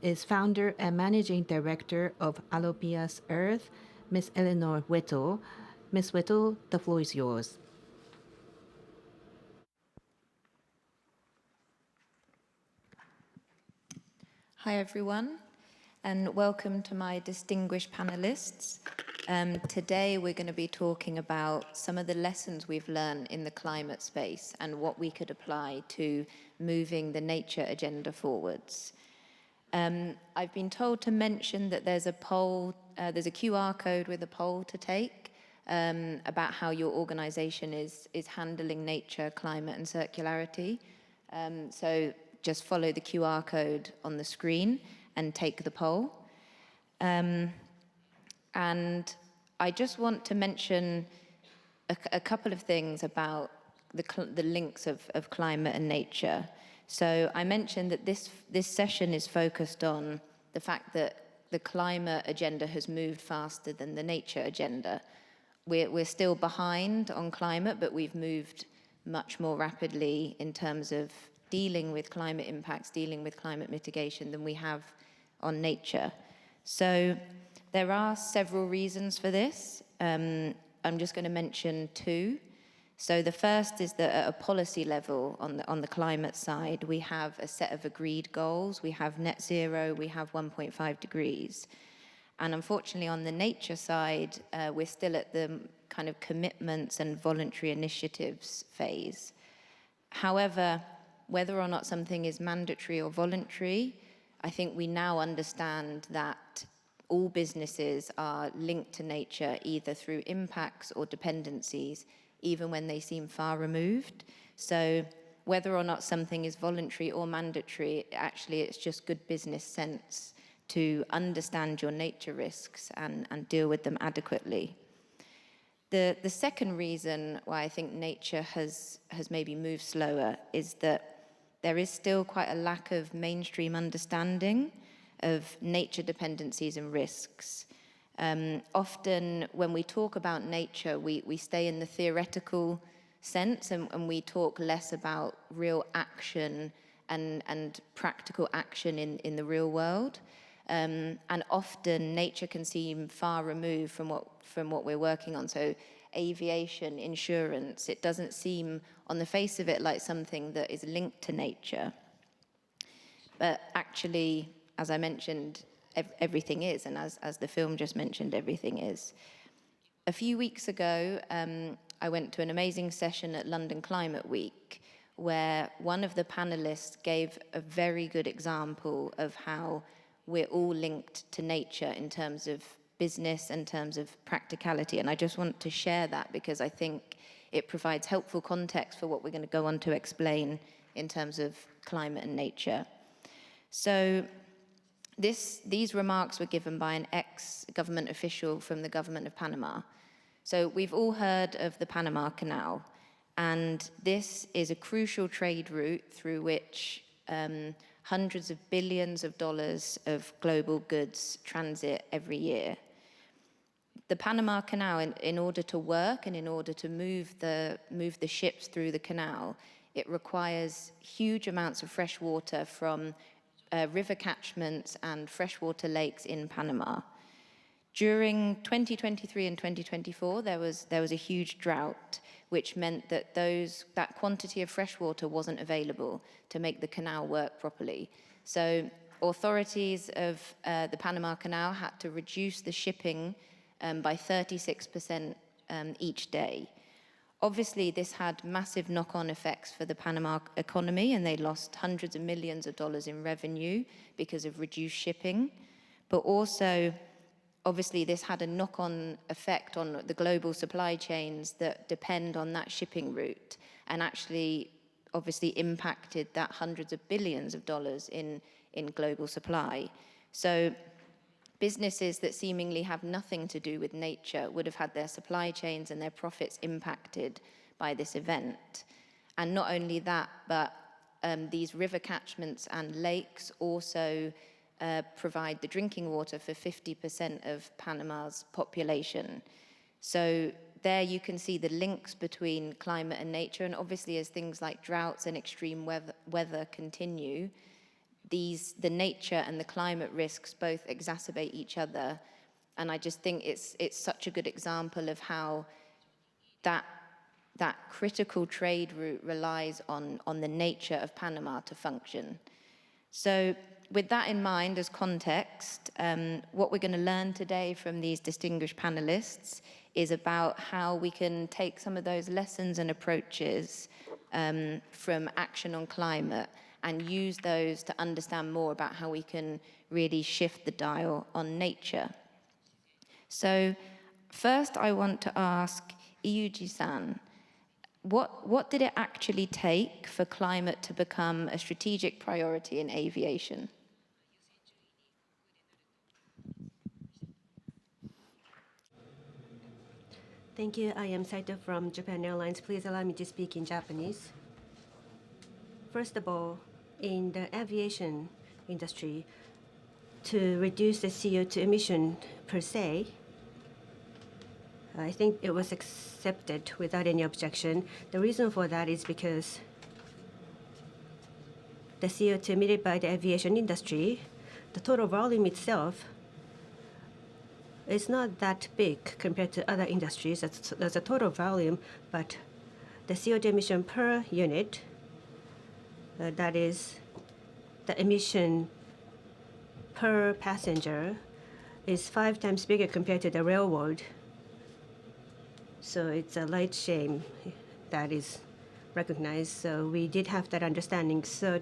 is founder and managing director of Alopias Earth, Ms. Eleanor Whittle. Ms. Whittle, the floor is yours. Hi, everyone, and welcome to my distinguished panelists. Today, we're going to be talking about some of the lessons we've learned in the climate space and what we could apply to moving the nature agenda forwards. I've been told to mention that there's a poll, there's a QR code with a poll to take about how your organization is handling nature, climate, and circularity. So just follow the QR code on the screen and take the poll. And I just want to mention a couple of things about the links of climate and nature. So I mentioned that this session is focused on the fact that the climate agenda has moved faster than the nature agenda. We're still behind on climate, but we've moved much more rapidly in terms of dealing with climate impacts, dealing with climate mitigation than we have on nature. So there are several reasons for this. I'm just going to mention two. So the first is that at a policy level on the climate side, we have a set of agreed goals. We have net zero, we have 1.5 degrees. And unfortunately, on the nature side, we're still at the kind of commitments and voluntary initiatives phase. However, whether or not something is mandatory or voluntary, I think we now understand that all businesses are linked to nature either through impacts or dependencies, even when they seem far removed. So whether or not something is voluntary or mandatory, actually it's just good business sense to understand your nature risks and deal with them adequately. The second reason why I think nature has maybe moved slower is that there is still quite a lack of mainstream understanding of nature dependencies and risks. Often when we talk about nature, we stay in the theoretical sense and we talk less about real action and practical action in the real world. And often nature can seem far removed from what we're working on. So aviation, insurance, it doesn't seem on the face of it like something that is linked to nature. But actually, as I mentioned, everything is, and as the film just mentioned, everything is. A few weeks ago, I went to an amazing session at London Climate Week, where one of the panelists gave a very good example of how we're all linked to nature in terms of business, in terms of practicality. And I just want to share that because I think it provides helpful context for what we're going to go on to explain in terms of climate and nature. So these remarks were given by an ex-government official from the government of Panama. So we've all heard of the Panama Canal, and this is a crucial trade route through which hundreds of billions of dollars of global goods transit every year. The Panama Canal, in order to work and in order to move the ships through the canal, it requires huge amounts of fresh water from river catchments and freshwater lakes in Panama. During 2023 and 2024, there was a huge drought, which meant that that quantity of fresh water wasn't available to make the canal work properly. So authorities of the Panama Canal had to reduce the shipping by 36% each day. Obviously, this had massive knock-on effects for the Panama economy, and they lost hundreds of millions of dollars in revenue because of reduced shipping. But also, obviously, this had a knock-on effect on the global supply chains that depend on that shipping route, and actually, obviously, impacted that hundreds of billions of dollars in global supply. So businesses that seemingly have nothing to do with nature would have had their supply chains and their profits impacted by this event. And not only that, but these river catchments and lakes also provide the drinking water for 50% of Panama's population. So there you can see the links between climate and nature, and obviously as things like droughts and extreme weather continue, the nature and the climate risks both exacerbate each other. And I just think it's such a good example of how that critical trade route relies on the nature of Panama to function. So with that in mind as context, what we're going to learn today from these distinguished panelists is about how we can take some of those lessons and approaches from action on climate and use those to understand more about how we can really shift the dial on nature. So first I want to ask Yuji-san, what did it actually take for climate to become a strategic priority in aviation? Thank you. I am Saito from Japan Airlines. Please allow me to speak in Japanese. First of all, in the aviation industry, to reduce the CO2 emission per se, I think it was accepted without any objection. The reason for that is because the CO2 emitted by the aviation industry, the total volume itself, is not that big compared to other industries. That's a total volume, but the CO2 emission per unit, that is the emission per passenger, is 5 times bigger compared to the railroad. So it's a light shame that is recognized. So we did have that understanding. So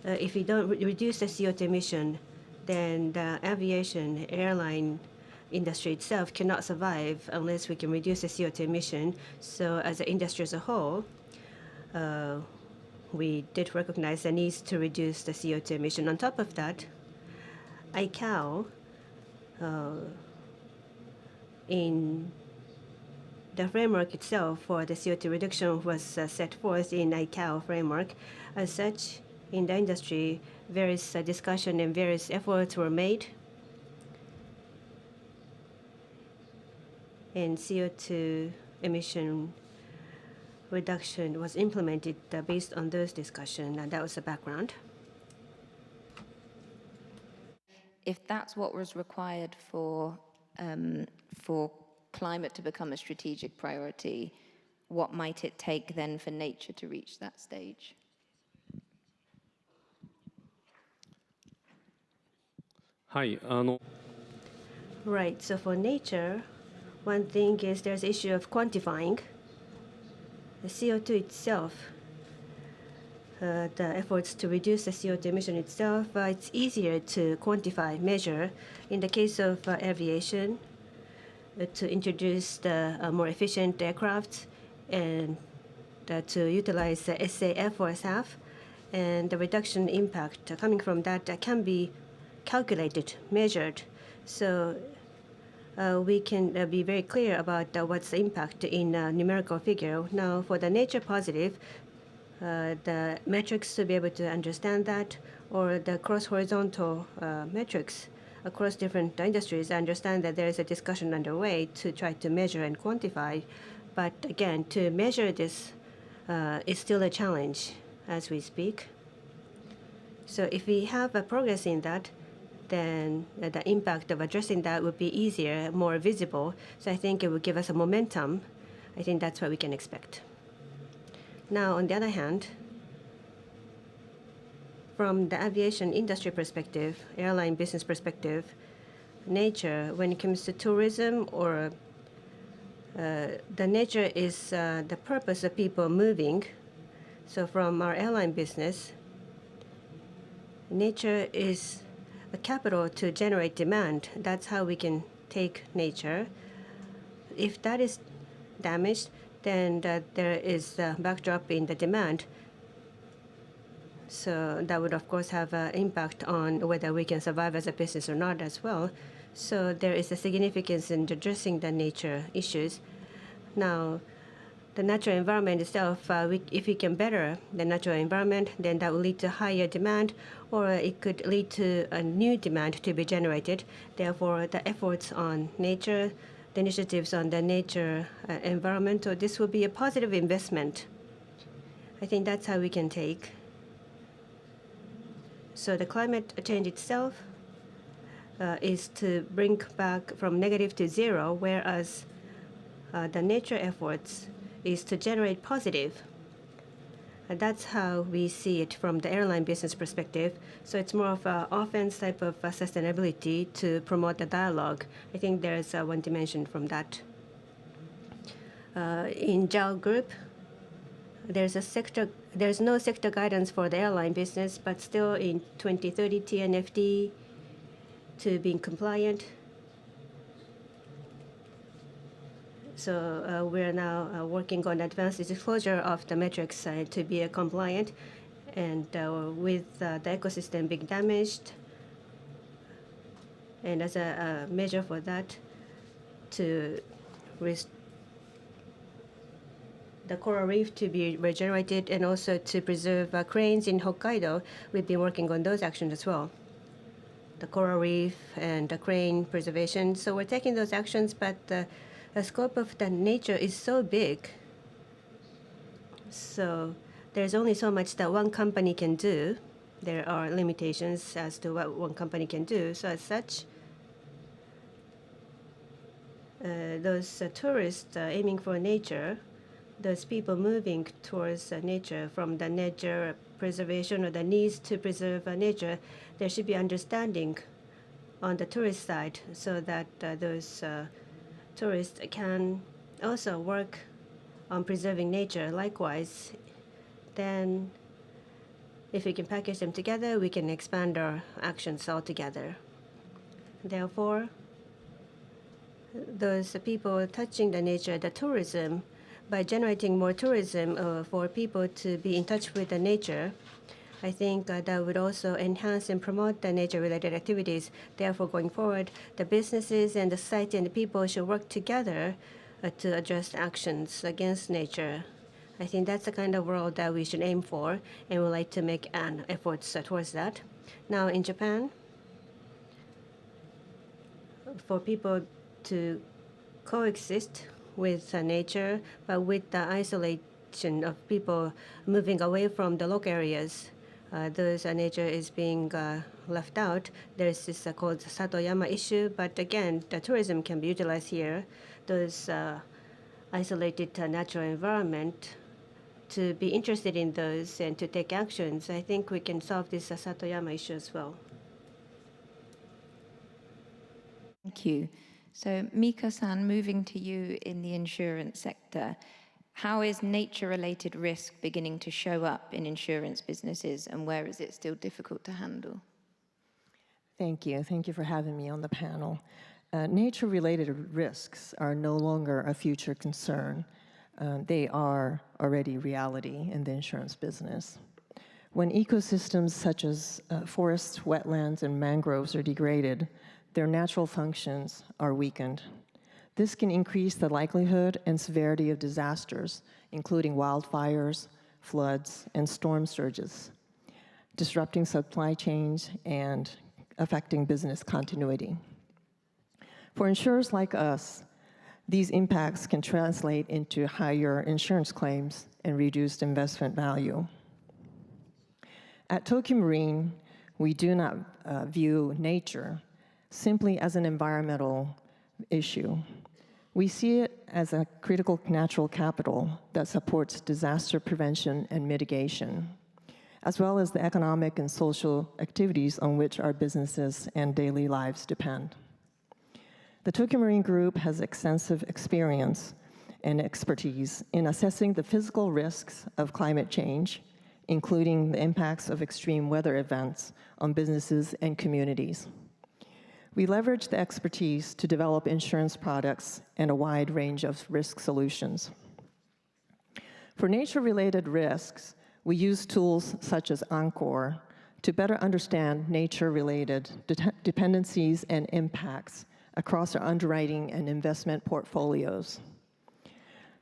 if we don't reduce the CO2 emission, then the aviation airline industry itself cannot survive unless we can reduce the CO2 emission. So as an industry as a whole, we did recognize the needs to reduce the CO2 emission. On top of that, ICAO, in the framework itself for the CO2 reduction was set forth in ICAO framework. As such, in the industry, various discussion and various efforts were made, and CO2 emission reduction was implemented based on those discussions, and that was the background. If that's what was required for climate to become a strategic priority, what might it take then for nature to reach that stage? Right, so for nature, one thing is there's the issue of quantifying the CO2 itself. The efforts to reduce the CO2 emission itself, it's easier to quantify, measure. In the case of aviation, to introduce the more efficient aircraft and to utilize the SAF or SAF, and the reduction impact coming from that can be calculated, measured. So we can be very clear about what's the impact in numerical figure. Now, for the nature positive, the metrics to be able to understand that, or the cross-horizontal metrics across different industries, I understand that there is a discussion underway to try to measure and quantify. But again, to measure this is still a challenge as we speak. So if we have a progress in that, then the impact of addressing that would be easier, more visible. So I think it would give us a momentum. I think that's what we can expect. Now, on the other hand, from the aviation industry perspective, airline business perspective, nature, when it comes to tourism, or the nature is the purpose of people moving. So from our airline business, nature is a capital to generate demand. That's how we can take nature. If that is damaged, then there is a backdrop in the demand. So that would, of course, have an impact on whether we can survive as a business or not as well. So there is a significance in addressing the nature issues. Now, the natural environment itself, if we can better the natural environment, then that will lead to higher demand, or it could lead to a new demand to be generated. Therefore, the efforts on nature, the initiatives on the nature environment, so this will be a positive investment. I think that's how we can take. So the climate change itself is to bring back from negative to zero, whereas the nature efforts is to generate positive. And that's how we see it from the airline business perspective. So it's more of an offense type of sustainability to promote the dialogue. I think there's one dimension from that. In JAL Group, there's no sector guidance for the airline business, but still in 2030 TNFD to being compliant. So we're now working on advanced disclosure of the metrics to be compliant, and with the ecosystem being damaged, and as a measure for that, to the coral reef to be regenerated, and also to preserve cranes in Hokkaido. We've been working on those actions as well. The coral reef and the crane preservation. So we're taking those actions, but the scope of the nature is so big. So there's only so much that one company can do. There are limitations as to what one company can do. So as such, those tourists aiming for nature, those people moving towards nature from the nature preservation or the needs to preserve nature, there should be understanding on the tourist side so that those tourists can also work on preserving nature. Likewise, then if we can package them together, we can expand our actions altogether. Therefore, those people touching the nature, the tourism, by generating more tourism for people to be in touch with the nature, I think that would also enhance and promote the nature-related activities. Therefore, going forward, the businesses and the society and the people should work together to address actions against nature. I think that's the kind of world that we should aim for, and we'd like to make an effort towards that. Now, in Japan, for people to coexist with nature, but with the isolation of people moving away from the local areas, those nature is being left out. There's this called Satoyama issue, but again, the tourism can be utilized here. Those isolated natural environment, to be interested in those and to take actions. I think we can solve this Satoyama issue as well. Thank you. So Mika-san, moving to you in the insurance sector, how is nature-related risk beginning to show up in insurance businesses, and where is it still difficult to handle? Thank you. Thank you for having me on the panel. Nature-related risks are no longer a future concern. They are already reality in the insurance business. When ecosystems such as forests, wetlands, and mangroves are degraded, their natural functions are weakened. This can increase the likelihood and severity of disasters, including wildfires, floods, and storm surges, disrupting supply chains and affecting business continuity. For insurers like us, these impacts can translate into higher insurance claims and reduced investment value. At Tokio Marine, we do not view nature simply as an environmental issue. We see it as a critical natural capital that supports disaster prevention and mitigation, as well as the economic and social activities on which our businesses and daily lives depend. The Tokio Marine Group has extensive experience and expertise in assessing the physical risks of climate change, including the impacts of extreme weather events on businesses and communities. We leverage the expertise to develop insurance products and a wide range of risk solutions. For nature-related risks, we use tools such as Encore to better understand nature-related dependencies and impacts across our underwriting and investment portfolios.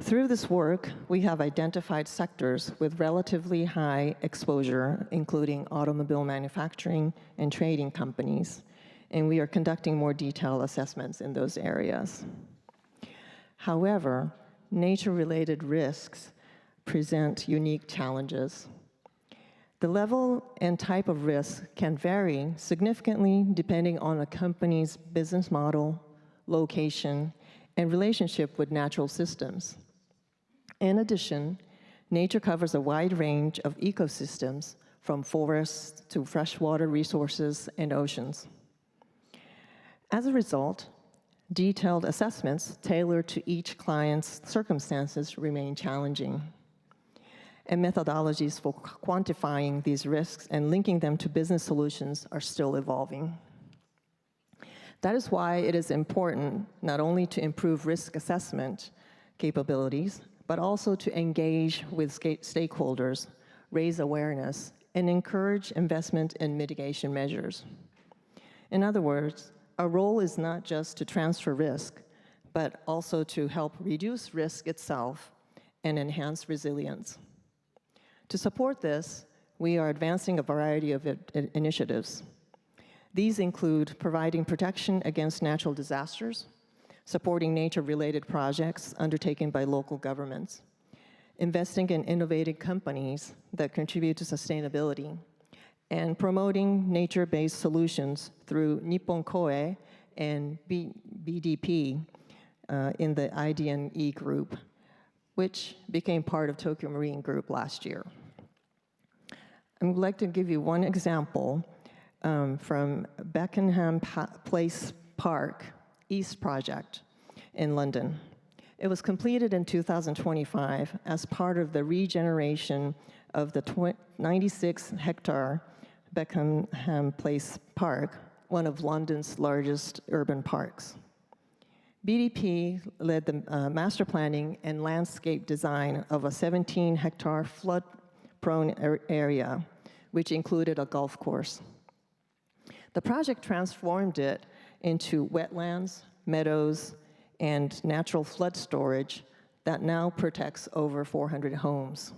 Through this work, we have identified sectors with relatively high exposure, including automobile manufacturing and trading companies, and we are conducting more detailed assessments in those areas. However, nature-related risks present unique challenges. The level and type of risk can vary significantly depending on a company's business model, location, and relationship with natural systems. In addition, nature covers a wide range of ecosystems, from forests to freshwater resources and oceans. As a result, detailed assessments tailored to each client's circumstances remain challenging, and methodologies for quantifying these risks and linking them to business solutions are still evolving. That is why it is important not only to improve risk assessment capabilities, but also to engage with stakeholders, raise awareness, and encourage investment in mitigation measures. In other words, our role is not just to transfer risk, but also to help reduce risk itself and enhance resilience. To support this, we are advancing a variety of initiatives. These include providing protection against natural disasters, supporting nature-related projects undertaken by local governments, investing in innovative companies that contribute to sustainability, and promoting nature-based solutions through Nippon Koei and BDP in the IDNE group, which became part of Tokio Marine Group last year. I would like to give you one example from Beckenham Place Park East Project in London. It was completed in 2025 as part of the regeneration of the 96-hectare Beckenham Place Park, one of London's largest urban parks. BDP led the master planning and landscape design of a 17-hectare flood-prone area, which included a golf course. The project transformed it into wetlands, meadows, and natural flood storage that now protects over 400 homes,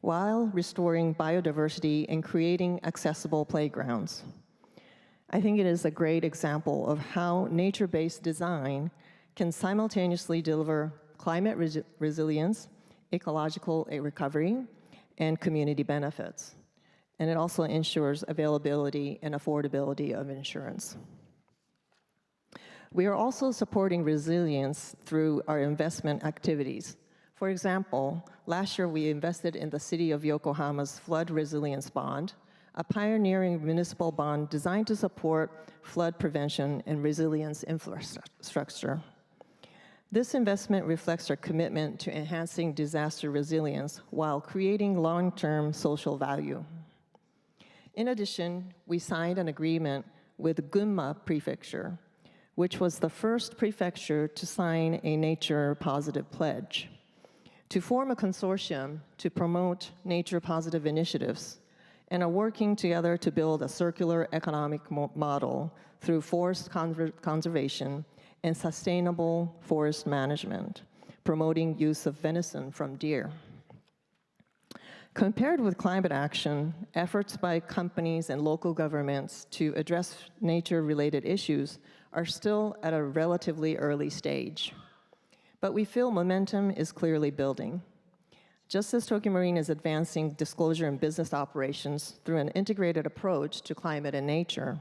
while restoring biodiversity and creating accessible playgrounds. I think it is a great example of how nature-based design can simultaneously deliver climate resilience, ecological recovery, and community benefits. And it also ensures availability and affordability of insurance. We are also supporting resilience through our investment activities. For example, last year we invested in the City of Yokohama's Flood Resilience Bond, a pioneering municipal bond designed to support flood prevention and resilience infrastructure. This investment reflects our commitment to enhancing disaster resilience while creating long-term social value. In addition, we signed an agreement with Gunma Prefecture, which was the first prefecture to sign a nature-positive pledge, to form a consortium to promote nature-positive initiatives, and are working together to build a circular economic model through forest conservation and sustainable forest management, promoting use of venison from deer. Compared with climate action, efforts by companies and local governments to address nature-related issues are still at a relatively early stage. But we feel momentum is clearly building. Just as Tokio Marine is advancing disclosure in business operations through an integrated approach to climate and nature,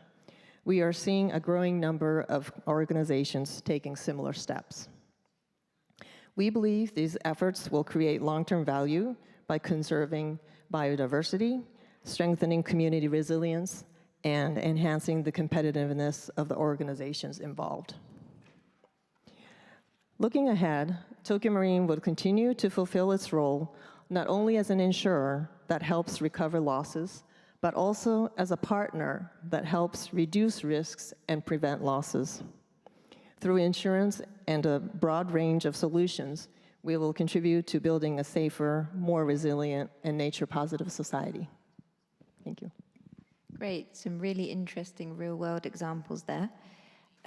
we are seeing a growing number of organizations taking similar steps. We believe these efforts will create long-term value by conserving biodiversity, strengthening community resilience, and enhancing the competitiveness of the organizations involved. Looking ahead, Tokio Marine will continue to fulfill its role not only as an insurer that helps recover losses, but also as a partner that helps reduce risks and prevent losses. Through insurance and a broad range of solutions, we will contribute to building a safer, more resilient, and nature-positive society. Thank you. Great, some really interesting real-world examples there.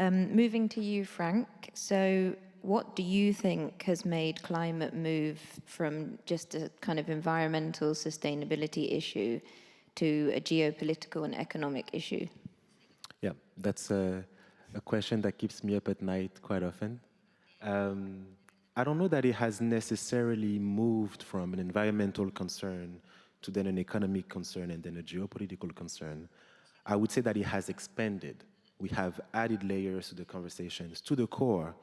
Moving to you, Franck. So what do you think has made climate move from just a kind of environmental sustainability issue to a geopolitical and economic issue? Yeah, that's a question that keeps me up at night quite often. I don't know that it has necessarily moved from an environmental concern to then an economic concern and then a geopolitical concern, I would say that it has expanded. We have added layers to the conversations. To the core,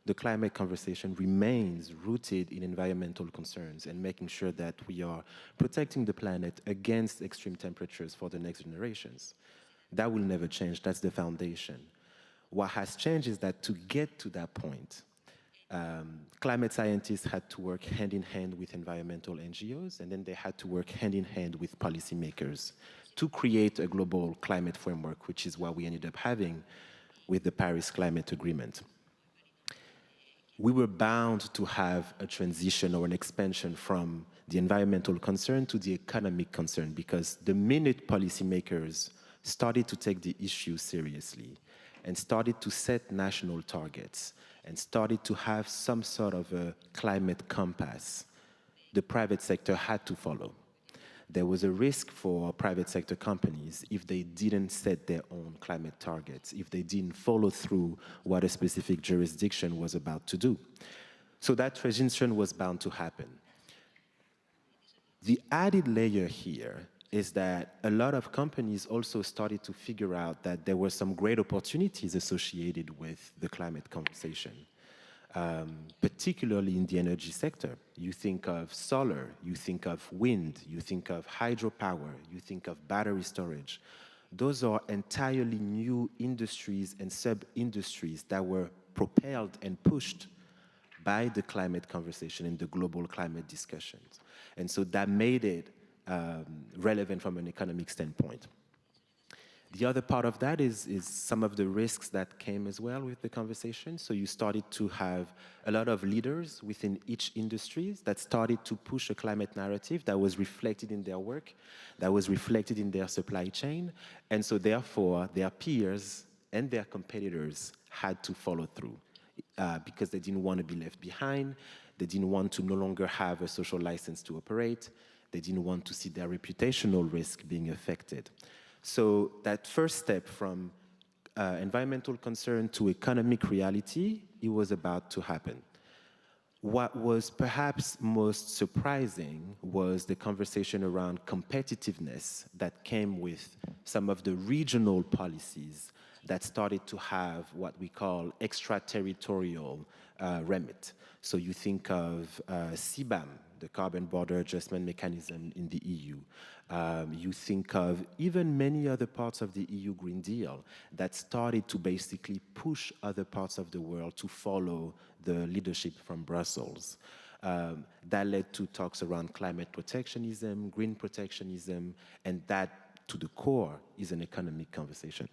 the climate conversation remains rooted in environmental concerns and making sure that we are protecting the planet against extreme temperatures for the next generations. That will never change. That's the foundation. What has changed is that to get to that point, climate scientists had to work hand in hand with environmental NGOs, and then they had to work hand in hand with policymakers to create a global climate framework, which is what we ended up having with the Paris Climate Agreement. We were bound to have a transition or an expansion from the environmental concern to the economic concern, because the minute policymakers started to take the issue seriously and started to set national targets and started to have some sort of a climate compass, the private sector had to follow. There was a risk for private sector companies if they didn't set their own climate targets, if they didn't follow through what a specific jurisdiction was about to do. So that transition was bound to happen. The added layer here is that a lot of companies also started to figure out that there were some great opportunities associated with the climate conversation. Particularly in the energy sector. You think of solar, you think of wind, you think of hydropower, you think of battery storage. Those are entirely new industries and sub-industries that were propelled and pushed by the climate conversation and the global climate discussions. And so that made it relevant from an economic standpoint. The other part of that is some of the risks that came as well with the conversation. So you started to have a lot of leaders within each industry that started to push a climate narrative that was reflected in their work, that was reflected in their supply chain. And so therefore, their peers and their competitors had to follow through because they didn't want to be left behind. They didn't want to no longer have a social license to operate. They didn't want to see their reputational risk being affected. So that first step from environmental concern to economic reality, it was about to happen. What was perhaps most surprising was the conversation around competitiveness that came with some of the regional policies that started to have what we call extraterritorial remit. So you think of CBAM, the Carbon Border Adjustment Mechanism in the EU. You think of even many other parts of the EU Green Deal that started to basically push other parts of the world to follow the leadership from Brussels. That led to talks around climate protectionism, green protectionism, and that, to the core, is an economic conversation.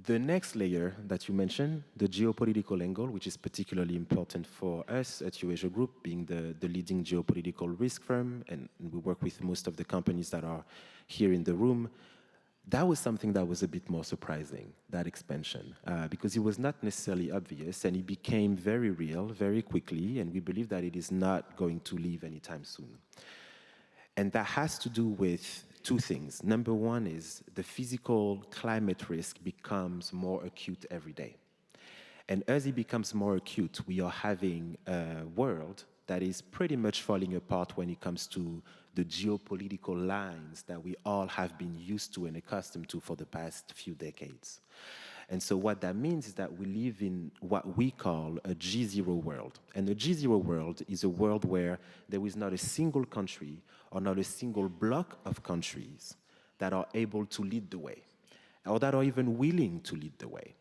The next layer that you mentioned, the geopolitical angle, which is particularly important for us at Eurasia Group, being the leading geopolitical risk firm, and we work with most of the companies that are here in the room, that was something that was a bit more surprising, that expansion, because it was not necessarily obvious, and it became very real very quickly, and we believe that it is not going to leave anytime soon. And that has to do with two things. Number one is the physical climate risk becomes more acute every day. And as it becomes more acute, we are having a world that is pretty much falling apart when it comes to the geopolitical lines that we all have been used to and accustomed to for the past few decades. And so what that means is that we live in what we call a G0 world. And the G0 world is a world where there is not a single country or not a single block of countries that are able to lead the way, or that are even willing to lead the way.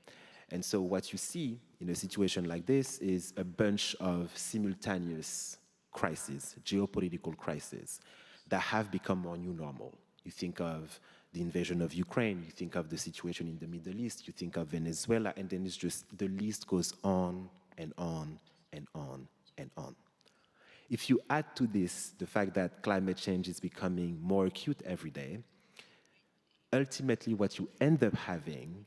And so what you see in a situation like this is a bunch of simultaneous crises, geopolitical crises, that have become our new normal. You think of the invasion of Ukraine, you think of the situation in the Middle East, you think of Venezuela, and then it's just, the list goes on and on and on and on. If you add to this the fact that climate change is becoming more acute every day, ultimately what you end up having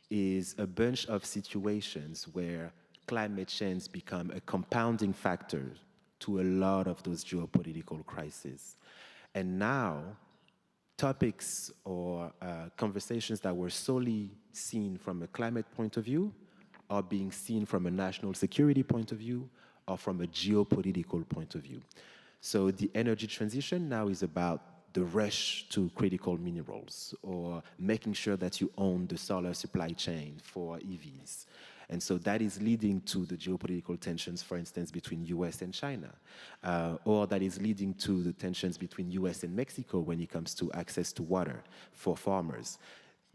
is a bunch of situations where climate change become a compounding factor to a lot of those geopolitical crises. And now, topics or conversations that were solely seen from a climate point of view are being seen from a national security point of view or from a geopolitical point of view. So the energy transition now is about the rush to critical minerals, or making sure that you own the solar supply chain for EVs. And so that is leading to the geopolitical tensions, for instance, between US and China, or that is leading to the tensions between US and Mexico when it comes to access to water for farmers.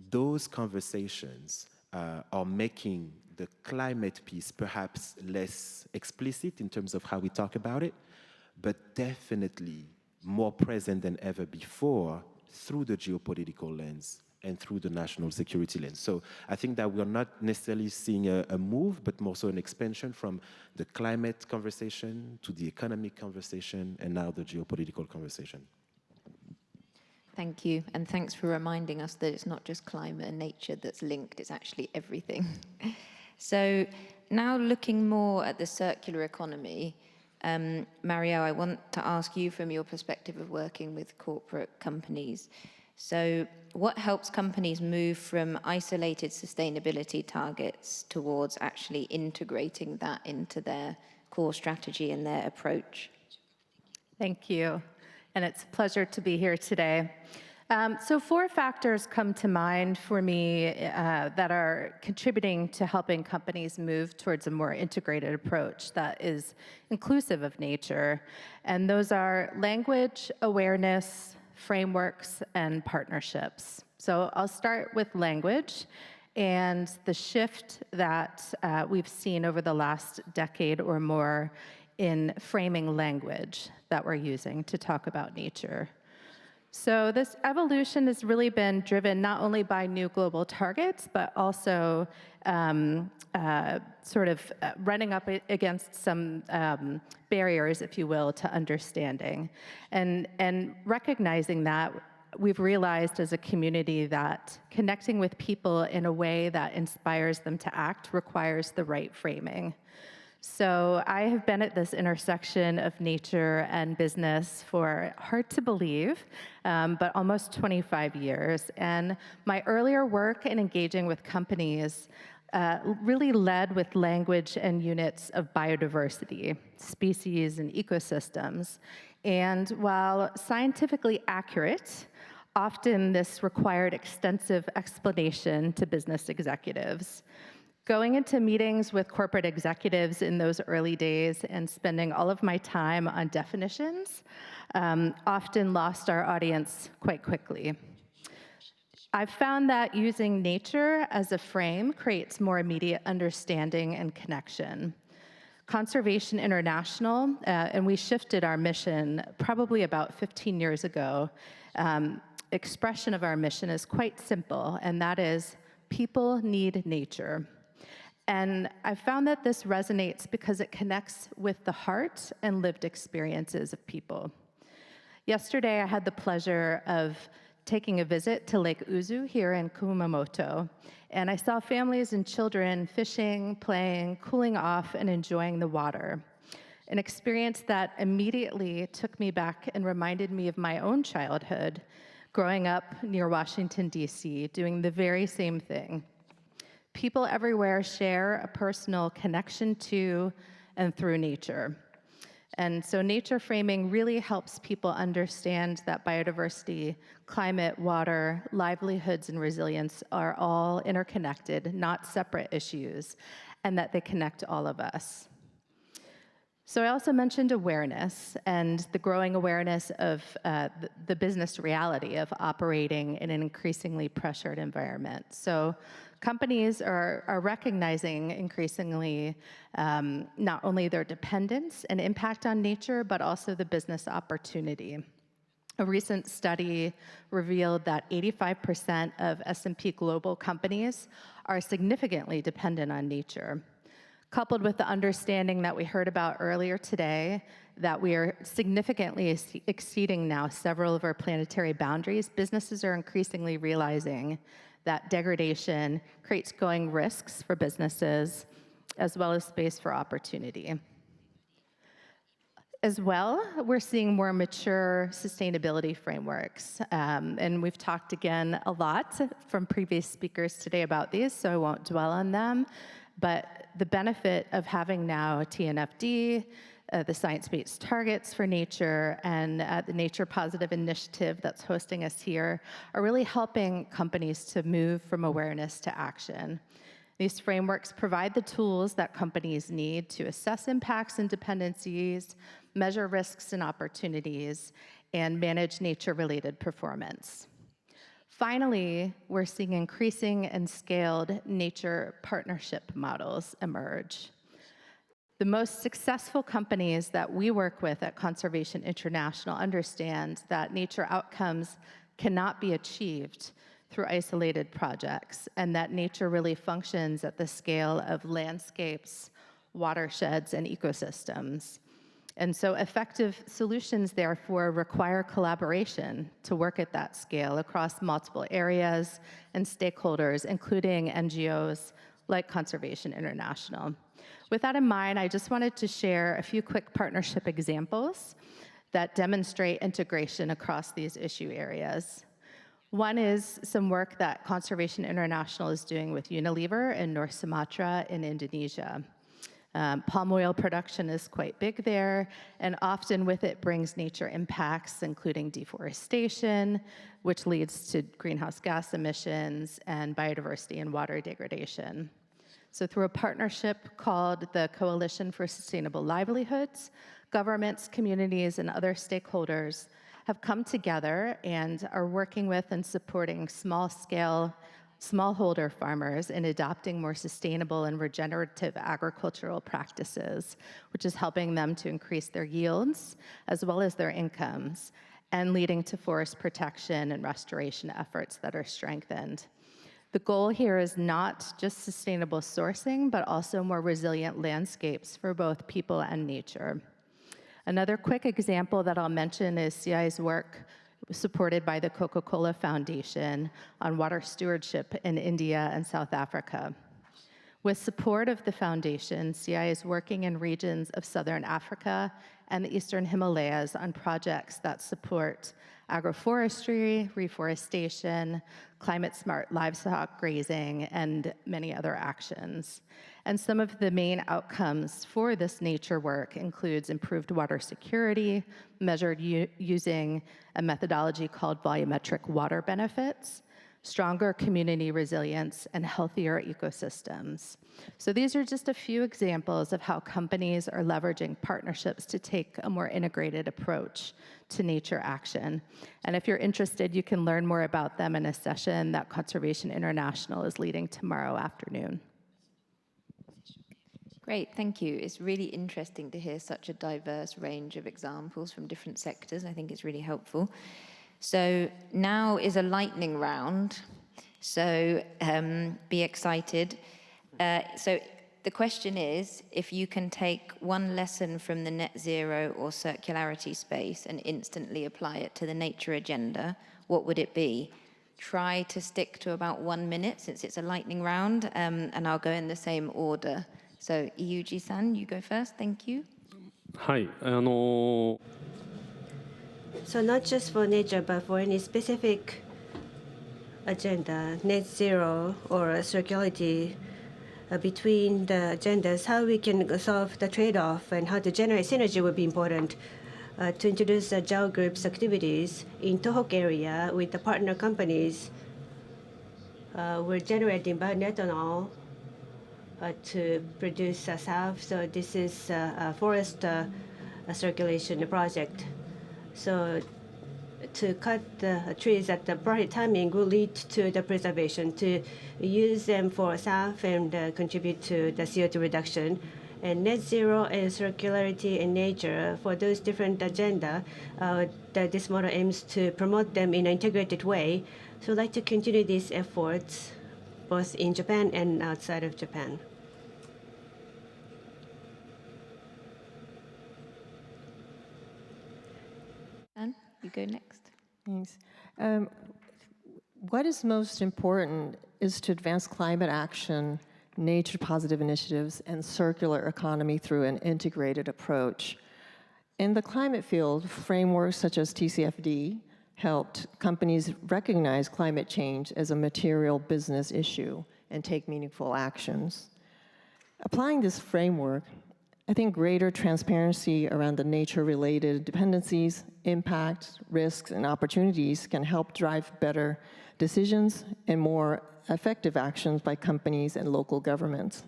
Those conversations are making the climate piece perhaps less explicit in terms of how we talk about it, but definitely more present than ever before through the geopolitical lens and through the national security lens. So I think that we're not necessarily seeing a move, but more so an expansion from the climate conversation to the economic conversation and now the geopolitical conversation. Thank you, and thanks for reminding us that it's not just climate and nature that's linked, it's actually everything. So now looking more at the circular economy, Marielle, I want to ask you from your perspective of working with corporate companies. So what helps companies move from isolated sustainability targets towards actually integrating that into their core strategy and their approach? Thank you, and it's a pleasure to be here today. So 4 factors come to mind for me that are contributing to helping companies move towards a more integrated approach that is inclusive of nature. And those are language, awareness, frameworks, and partnerships. So I'll start with language and the shift that we've seen over the last decade or more in framing language that we're using to talk about nature. So this evolution has really been driven not only by new global targets, but also running up against some barriers, if you will, to understanding. And recognizing that, we've realized as a community that connecting with people in a way that inspires them to act requires the right framing. So I have been at this intersection of nature and business for, hard to believe, but almost 25 years. And my earlier work in engaging with companies really led with language and units of biodiversity, species and ecosystems. And while scientifically accurate, often this required extensive explanation to business executives. Going into meetings with corporate executives in those early days and spending all of my time on definitions often lost our audience quite quickly. I've found that using nature as a frame creates more immediate understanding and connection. Conservation International, and we shifted our mission probably about 15 years ago. Expression of our mission is quite simple, and that is people need nature. And I found that this resonates because it connects with the heart and lived experiences of people. Yesterday, I had the pleasure of taking a visit to Lake Uzu here in Kumamoto, and I saw families and children fishing, playing, cooling off, and enjoying the water. An experience that immediately took me back and reminded me of my own childhood, growing up near Washington, D.C., doing the very same thing. People everywhere share a personal connection to and through nature. And so nature framing really helps people understand that biodiversity, climate, water, livelihoods, and resilience are all interconnected, not separate issues, and that they connect all of us. So I also mentioned awareness and the growing awareness of the business reality of operating in an increasingly pressured environment. So companies are recognizing increasingly not only their dependence and impact on nature, but also the business opportunity. A recent study revealed that 85% of S&P Global companies are significantly dependent on nature. Coupled with the understanding that we heard about earlier today, that we are significantly exceeding now several of our planetary boundaries, businesses are increasingly realizing that degradation creates growing risks for businesses, as well as space for opportunity. As well, we're seeing more mature sustainability frameworks. And we've talked again a lot from previous speakers today about these, so I won't dwell on them. But the benefit of having now TNFD, the science-based targets for nature, and the Nature Positive Initiative that's hosting us here are really helping companies to move from awareness to action. These frameworks provide the tools that companies need to assess impacts and dependencies, measure risks and opportunities, and manage nature-related performance. Finally, we're seeing increasing and scaled nature partnership models emerge. The most successful companies that we work with at Conservation International understand that nature outcomes cannot be achieved through isolated projects, and that nature really functions at the scale of landscapes, watersheds, and ecosystems. And so effective solutions, therefore, require collaboration to work at that scale across multiple areas and stakeholders, including NGOs like Conservation International. With that in mind, I just wanted to share a few quick partnership examples that demonstrate integration across these issue areas. One is some work that Conservation International is doing with Unilever in North Sumatra in Indonesia. Palm oil production is quite big there, and often with it brings nature impacts, including deforestation, which leads to greenhouse gas emissions and biodiversity and water degradation. So through a partnership called the Coalition for Sustainable Livelihoods, governments, communities, and other stakeholders have come together and are working with and supporting smallholder farmers in adopting more sustainable and regenerative agricultural practices, which is helping them to increase their yields as well as their incomes, and leading to forest protection and restoration efforts that are strengthened. The goal here is not just sustainable sourcing, but also more resilient landscapes for both people and nature. Another quick example that I'll mention is CI's work supported by the Coca-Cola Foundation on water stewardship in India and South Africa. With support of the foundation, CI is working in regions of Southern Africa and the Eastern Himalayas on projects that support agroforestry, reforestation, climate-smart livestock grazing, and many other actions. And some of the main outcomes for this nature work includes improved water security, measured using a methodology called volumetric water benefits, stronger community resilience, and healthier ecosystems. So these are just a few examples of how companies are leveraging partnerships to take a more integrated approach to nature action. And if you're interested, you can learn more about them in a session that Conservation International is leading tomorrow afternoon. Great, thank you. It's really interesting to hear such a diverse range of examples from different sectors. I think it's really helpful. So now is a lightning round, so be excited. So the question is, if you can take one lesson from the net zero or circularity space and instantly apply it to the nature agenda, what would it be? Try to stick to about 1 minute since it's a lightning round, and I'll go in the same order. So Yuji-san, you go first, thank you. Hi, So not just for nature, but for any specific agenda, net zero or circularity, between the agendas, how we can solve the trade-off and how to generate synergy would be important. To introduce JAO Group's activities in Tohoku area with the partner companies, we're generating bioethanol to produce SAF. So this is a forest circulation project. So to cut the trees at the right timing will lead to the preservation, to use them for SAF and contribute to the CO2 reduction. And net zero and circularity in nature, for those different agenda, this model aims to promote them in an integrated way. So I'd like to continue these efforts both in Japan and outside of Japan. Anne, you go next. Thanks. What is most important is to advance climate action, nature positive initiatives, and circular economy through an integrated approach. In the climate field, frameworks such as TCFD helped companies recognize climate change as a material business issue and take meaningful actions. Applying this framework, I think greater transparency around the nature-related dependencies, impacts, risks, and opportunities can help drive better decisions and more effective actions by companies and local governments.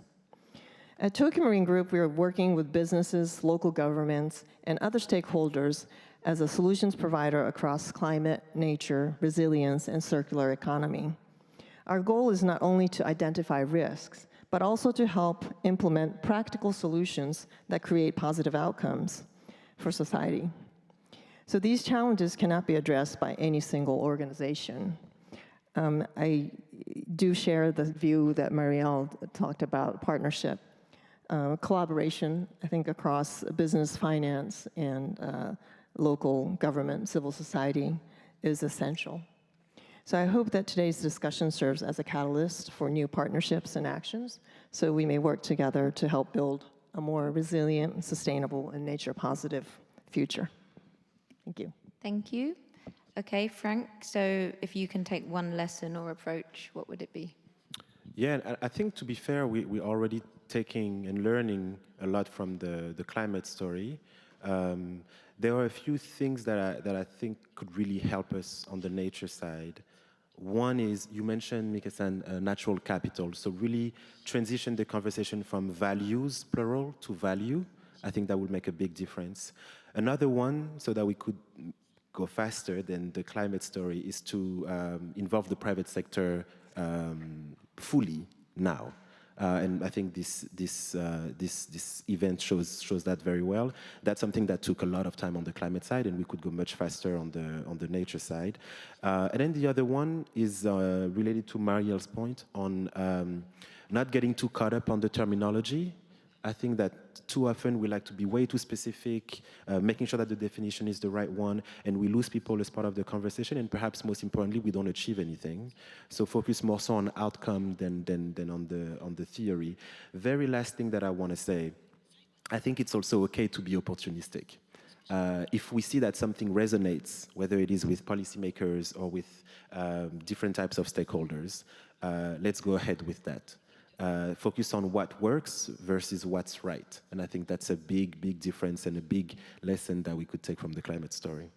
At Tokio Marine Group, we are working with businesses, local governments, and other stakeholders as a solutions provider across climate, nature, resilience, and circular economy. Our goal is not only to identify risks, but also to help implement practical solutions that create positive outcomes for society. So these challenges cannot be addressed by any single organization. I do share the view that Marielle talked about, partnership. Collaboration, I think, across business, finance, and local government, civil society is essential. So I hope that today's discussion serves as a catalyst for new partnerships and actions, so we may work together to help build a more resilient, sustainable, and nature-positive future. Thank you. Thank you. Okay, Franck, so if you can take one lesson or approach, what would it be? Yeah, I think, to be fair, we're already taking and learning a lot from the climate story. There are a few things that I think could really help us on the nature side. One is, you mentioned, Mika-san, natural capital. So really transition the conversation from values, plural, to value. I think that would make a big difference. Another one, so that we could go faster than the climate story, is to involve the private sector fully now. And I think this event shows that very well. That's something that took a lot of time on the climate side, and we could go much faster on the nature side. And then the other one is related to Marielle's point on not getting too caught up on the terminology. I think that too often we like to be way too specific, making sure that the definition is the right one, and we lose people as part of the conversation, and perhaps most importantly, we don't achieve anything. So focus more so on outcome than on the theory. Very last thing that I want to say, I think it's also okay to be opportunistic. If we see that something resonates, whether it is with policymakers or with different types of stakeholders, let's go ahead with that. Focus on what works versus what's right. And I think that's a big difference and a big lesson that we could take from the climate story.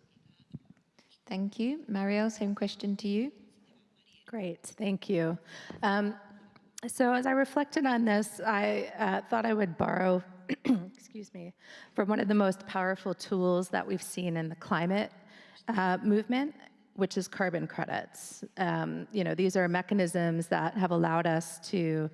Thank you. Marielle, same question to you. Great, thank you. So as I reflected on this, I thought I would borrow, excuse me, from one of the most powerful tools that we've seen in the climate movement, which is carbon credits. These are mechanisms that have allowed us to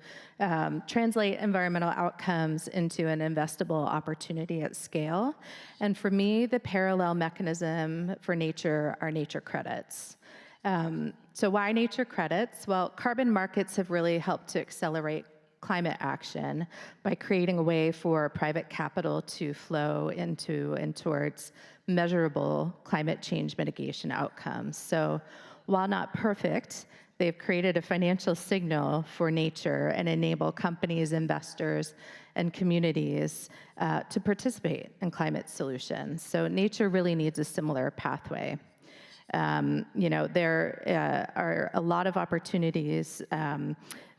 translate environmental outcomes into an investable opportunity at scale. And for me, the parallel mechanism for nature are nature credits. So why nature credits? Well, carbon markets have really helped to accelerate climate action by creating a way for private capital to flow into and towards measurable climate change mitigation outcomes. So while not perfect, they've created a financial signal for nature and enable companies, investors, and communities to participate in climate solutions. So nature really needs a similar pathway. There are a lot of opportunities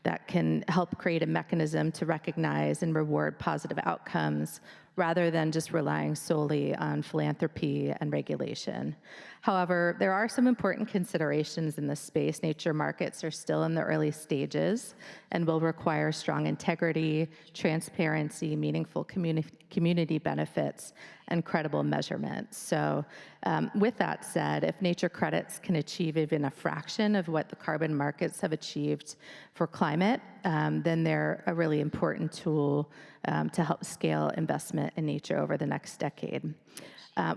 that can help create a mechanism to recognize and reward positive outcomes rather than just relying solely on philanthropy and regulation. However, there are some important considerations in this space. Nature markets are still in the early stages and will require strong integrity, transparency, meaningful community benefits, and credible measurements. So with that said, if nature credits can achieve even a fraction of what the carbon markets have achieved for climate, then they're a really important tool to help scale investment in nature over the next decade.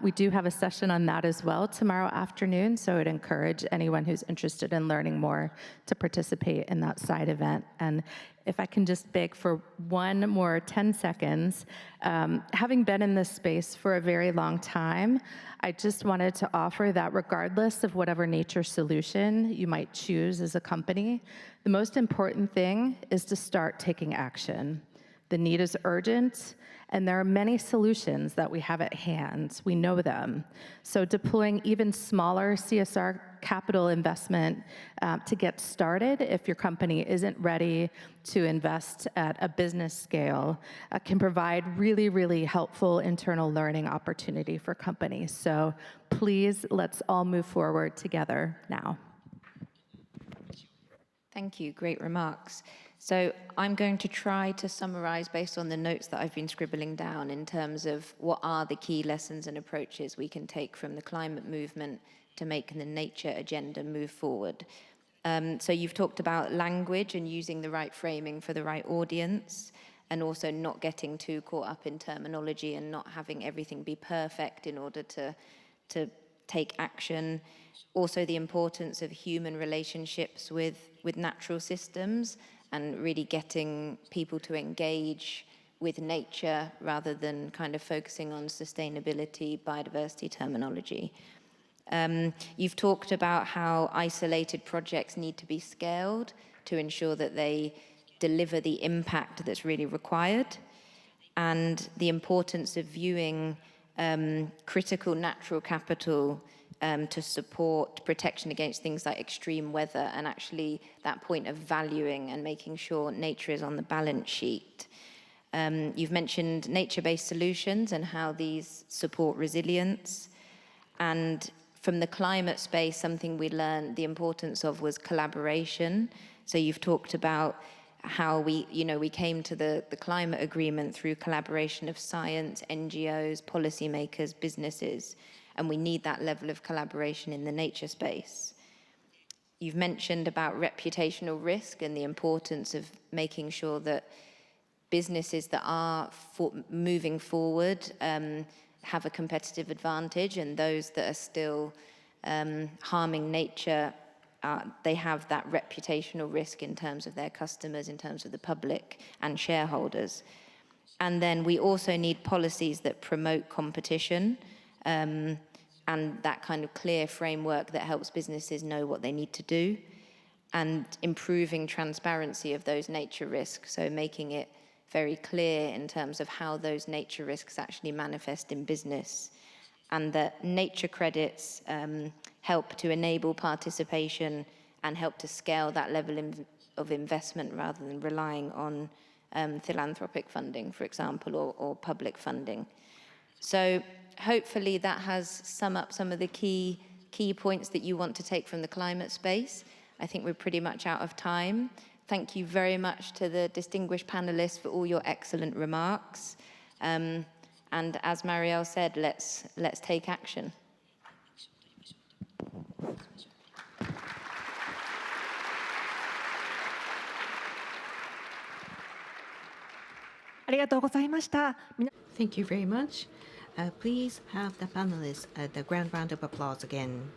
We do have a session on that as well tomorrow afternoon, so I'd encourage anyone who's interested in learning more to participate in that side event. And if I can just beg for one more 10 seconds, having been in this space for a very long time, I just wanted to offer that regardless of whatever nature solution you might choose as a company, the most important thing is to start taking action. The need is urgent, and there are many solutions that we have at hand. We know them. So deploying even smaller CSR capital investment to get started, if your company isn't ready to invest at a business scale, can provide really, really helpful internal learning opportunity for companies. So please, let's all move forward together now. Thank you, great remarks. So I'm going to try to summarize based on the notes that I've been scribbling down in terms of what are the key lessons and approaches we can take from the climate movement to make the nature agenda move forward. So you've talked about language and using the right framing for the right audience, and also not getting too caught up in terminology and not having everything be perfect in order to take action. Also the importance of human relationships with natural systems and really getting people to engage with nature rather than kind of focusing on sustainability, biodiversity terminology. You've talked about how isolated projects need to be scaled to ensure that they deliver the impact that's really required, and the importance of viewing critical natural capital to support protection against things like extreme weather, and actually that point of valuing and making sure nature is on the balance sheet. You've mentioned nature-based solutions and how these support resilience. And from the climate space, something we learned the importance of was collaboration. So you've talked about how we came to the climate agreement through collaboration of science, NGOs, policymakers, businesses, and we need that level of collaboration in the nature space. You've mentioned about reputational risk and the importance of making sure that businesses that are moving forward have a competitive advantage, and those that are still harming nature, they have that reputational risk in terms of their customers, in terms of the public and shareholders. And then we also need policies that promote competition, and that kind of clear framework that helps businesses know what they need to do, and improving transparency of those nature risks, so making it very clear in terms of how those nature risks actually manifest in business, and that nature credits help to enable participation and help to scale that level of investment rather than relying on philanthropic funding, for example, or public funding. So hopefully that has summed up some of the key points that you want to take from the climate space. I think we're pretty much out of time. Thank you very much to the distinguished panelists for all your excellent remarks. And as Marielle said, let's take action. Thank you very much. Please have the panelists the grand round of applause again.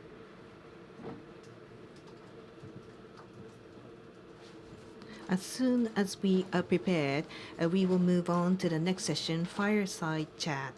As soon as we are prepared, we will move on to the next session, Fireside Chat.